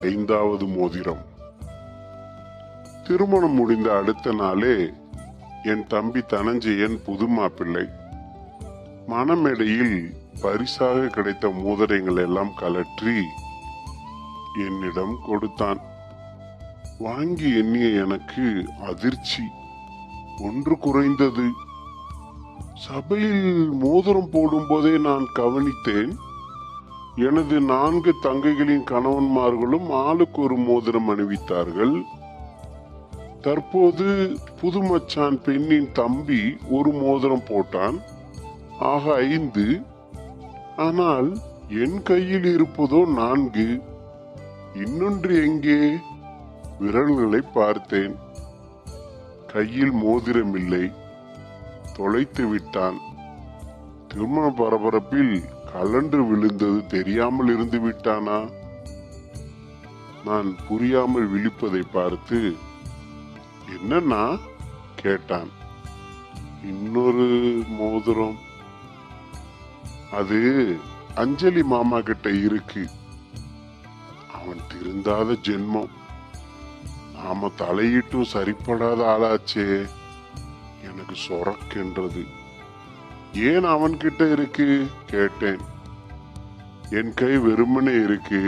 ஐந்தாவது மோதிரம். திருமணம் முடிந்த அடுத்த நாளே என் தம்பி தனஞ்சயன் புது மாப்பிள்ளை. மணமேடையில் பரிசாக கிடைத்த மோதிரங்கள் எல்லாம் கலற்றி என்னிடம் கொடுத்தான். வாங்கி எண்ணிய எனக்கு அதிர்ச்சி ஒன்று குறைந்தது. சபையில் மோதிரம் போடும் போதே நான் கவனித்தேன், எனது 4 தங்கைகளின் கணவன்மார்களும் ஆளுக்கு ஒரு மோதிரம் அணிவித்தார்கள். தற்போது புது மச்சான் பெண்ணின் தம்பி ஒரு மோதிரம் போட்டான். ஆக 5. ஆனால் என் கையில் இருப்பதோ 4. இன்னொன்று எங்கே? விரல்களை பார்த்தேன். கையில் மோதிரம் இல்லை, தொலைத்து விட்டான். திருமண பரபரப்பில் கலண்டு விழுந்தது தெரியாமல் இருந்து விட்டானா? நான் புரியாமல் விழிப்பதை பார்த்து, என்னன்னா கேட்டான். இன்னொரு மோதிரம், அது அஞ்சலி மாமா கிட்ட இருக்கு. அவன் திருந்தாத ஜென்மம். நாம தலையிட்டும் சரிப்படாத ஆளாச்சே. எனக்கு சொரக்கென்றது. ஏன் அவன்கிட்ட இருக்கு கேட்டேன். என் கை வெறுமனே இருக்கு,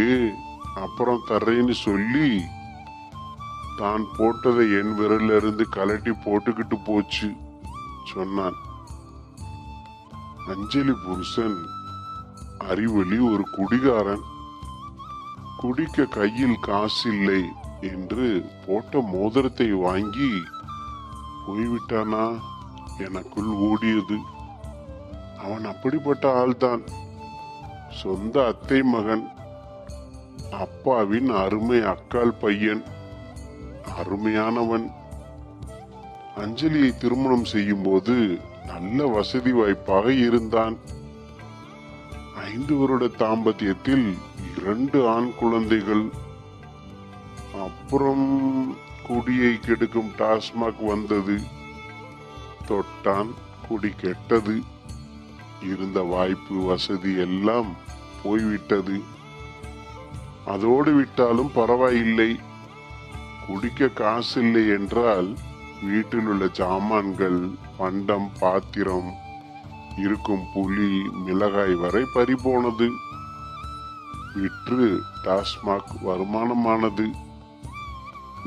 அப்புறம் தர்றேன்னு சொல்லி தான் போட்டதை என் விரல்ல இருந்து கலட்டி போட்டுக்கிட்டு போச்சு சொன்னான். அஞ்சலி புருஷன் அறிவொளி ஒரு குடிகாரன். குடிக்க கையில் காசு இல்லை என்று போட்ட மோதிரத்தை வாங்கி போய்விட்டானா? எனக்குள் ஓடியது. அவன் அப்படிப்பட்ட ஆள்தான். சொந்த அத்தை மகன், அப்பாவின் அருமை அக்கால் பையன், அருமையானவன். அஞ்சலியை திருமணம் செய்யும் போது நல்ல வசதி வாய்ப்பாக இருந்தான். 5 வருட தாம்பத்தியத்தில் 2 ஆண் குழந்தைகள். அப்புறம் குடியை கெடுக்கும் டாஸ்மாக் வந்தது. தொட்டான், குடி கெட்டது. இருந்த வாய்ப்பு வசதி எல்லாம் போய்விட்டது. அதோடு விட்டாலும் பரவாயில்லை. குடிக்க காசு இல்லை என்றால் வீட்டில் உள்ள சாமான்கள், பண்டம், பாத்திரம், இருக்கும் புளி, மிளகாய் வரை பறிபோனது. விற்று டாஸ்மாக் வருமானமானது.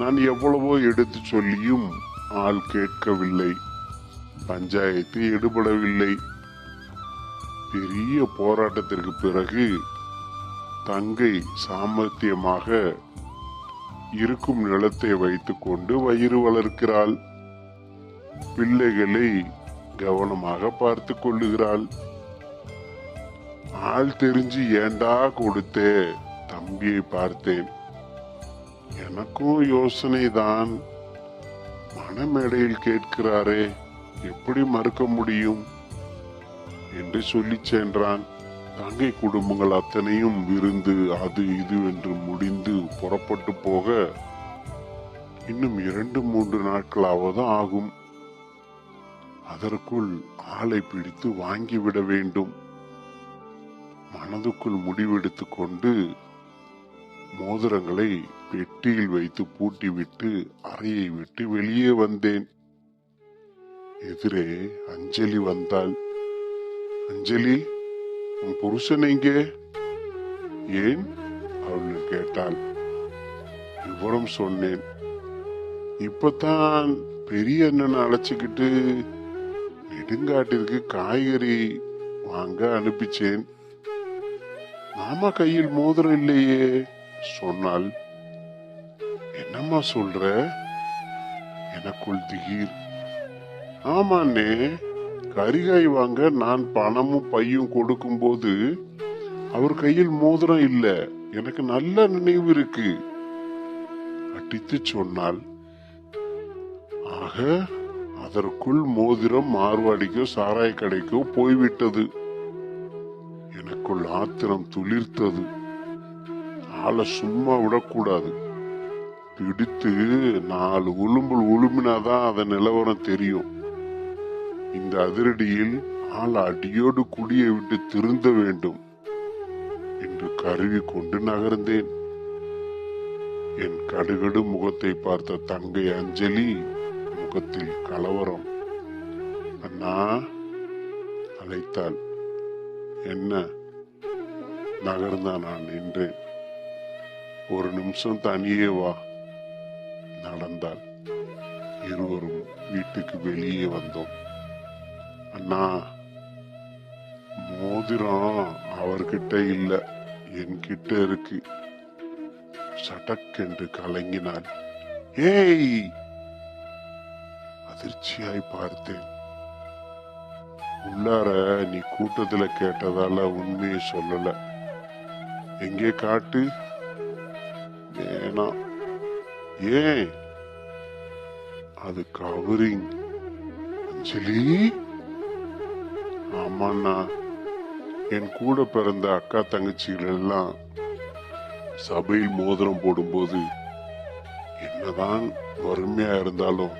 நான் எவ்வளவோ எடுத்து சொல்லியும் ஆள் கேட்கவில்லை. பஞ்சாயத்து எடுபடவில்லை. பெரிய போராட்டத்திற்கு பிறகு தங்கை சாமர்த்தியமாக இருக்கும் நிலத்தை வைத்துக் கொண்டு வயிறு வளர்க்கிறாள். பிள்ளைகளை கவனமாக பார்த்து கொள்ளுகிறாள். ஆள் தெரிஞ்சு ஏண்டா கொடுத்தே தம்பியை பார்த்தேன். எனக்கும் யோசனை தான். மணமேடையில் கேட்கிறாரே, எப்படி மறுக்க முடியும் என்று சொல்லி சென்றான். தங்கை குடும்பங்கள் அத்தனையும் விருந்து அது இது என்று முடிந்து புறப்பட்டு போக இன்னும் 2-3 நாட்களாவது ஆகும். அதற்குள் ஆளை பிடித்து வாங்கிவிட வேண்டும். மனதுக்குள் முடிவெடுத்து கொண்டு மோதிரங்களை பெட்டியில் வைத்து பூட்டிவிட்டு அறையை விட்டு வெளியே வந்தேன். எதிரே அஞ்சலி வந்தாள். அஞ்சலி, உன் புருஷன் எங்கே? ஏன் அவள் கேட்டாள். விவரம் சொன்னேன். இப்பதான் பெரிய அண்ணனை அழைச்சுக்கிட்டு நெடுங்காட்டிற்கு காய்கறி வாங்க அனுப்பிச்சேன். மாமா கையில் மோதிரம் இல்லையே சொன்னாள். என்னம்மா சொல்ற? எனக்குள் திகீர். ஆமாண்ணே, கரிகாய் வாங்க நான் பணமும் பையும் கொடுக்கும் போது அவர் கையில் மோதிரம் இல்ல. எனக்கு நல்ல நினைவு இருக்கு அடித்து சொன்னாள். ஆக அதற்குள் மோதிரம் மார்வாடிக்கோ சாராய கடைக்கோ போய்விட்டது. எனக்குள் ஆத்திரம் துளிர்த்தது. ஆளை சும்மா விடக்கூடாது. பிடித்து 4 உளும்பல் உளுமினாதான் அதன் நிலவரம் தெரியும். இந்த அதிரடியில் ஆள் அடியோடு குடியை விட்டு திருந்த வேண்டும் என்று கருவி கொண்டு நகர்ந்தேன். என் கடுகடு முகத்தை பார்த்த தங்கை அஞ்சலி முகத்தில் கலவரம். அண்ணா அழைத்தாள். என்ன? நகர்ந்தான். நான் நின்றேன். ஒரு நிமிஷம் தனியே வா. நடந்தாள். இருவரும் வீட்டுக்கு வெளியே வந்தோம். அண்ணா, மோதிரம் அவர்கிட்ட இல்ல, என்கிட்ட இருக்கு. சடக்கென்று கலங்கினாள். ஏய்! அதிர்ச்சியாய் பார்த்தேன். உள்ளார நீ கூட்டத்துல கேட்டதால உண்மையை சொல்லல. எங்கே காட்டு. வேணாம். ஏன்? அது கவரிங். அஞ்சலி? ஆமாண்ணா, என் கூட பிறந்த அக்கா தங்கச்சிகள் எல்லாம் சபையில் மோதிரம் போடும்போது என்னதான் வறுமையா இருந்தாலும்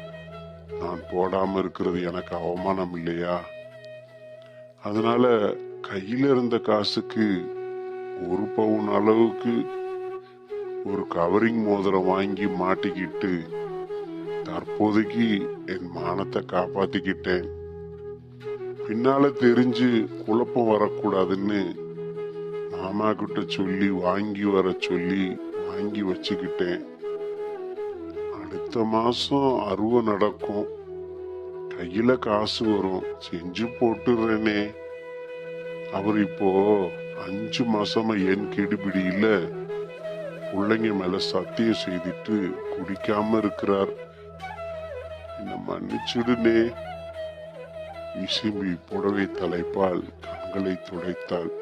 நான் போடாம இருக்கிறது எனக்கு அவமானம் இல்லையா? அதனால கையில இருந்த காசுக்கு 1 பவுன் அளவுக்கு ஒரு கவரிங் மோதிரம் வாங்கி மாட்டிக்கிட்டு தற்போதைக்கு என் மானத்தை காப்பாத்திக்கிட்டேன். பின்னால தெரிஞ்சு குழப்பம் வரக்கூடாதுன்னு மாமா கிட்ட சொல்லி வாங்கி வர சொல்லி வாங்கி வச்சுக்கிட்டேன். அடுத்த மாசம் அறுவை நடக்கும். கையில காசு வரும். செஞ்சு போட்டுறேனே. அவர் இப்போ 5 மாசமா என் கெடுபிடியில பிள்ளைங்க மேல சத்தியம் செய்துட்டு குடிக்காம இருக்கிறார். என்ன மன்னிச்சுடுனே. விசும்பி புடவை தலைப்பால் கண்களை துடைத்தாள்.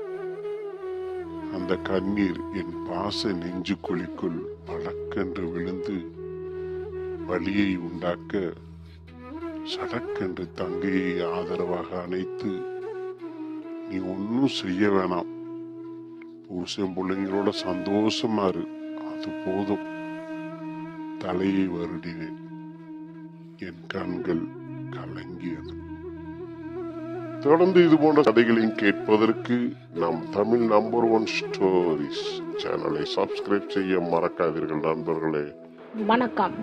அந்த கண்ணீர் என் பாச நெஞ்சு குழிக்குள் படக்கென்று விழுந்து வலியை உண்டாக்க சடக்கென்று தங்கையை ஆதரவாக அணைத்து, நீ ஒன்னும் செய்ய வேணாம், புருஷன் பிள்ளைங்களோட சந்தோஷமா இரு, அது போதும். தலையை வருடினேன். என் கண்கள் கலங்கியது. தொடர்ந்து இது போன்ற கதைகளையும் கேட்பதற்கு நம் தமிழ் நம்பர் 1 ஸ்டோரிஸ் சேனலை சப்ஸ்கிரைப் செய்ய மறக்காதீர்கள் நண்பர்களே. வணக்கம்.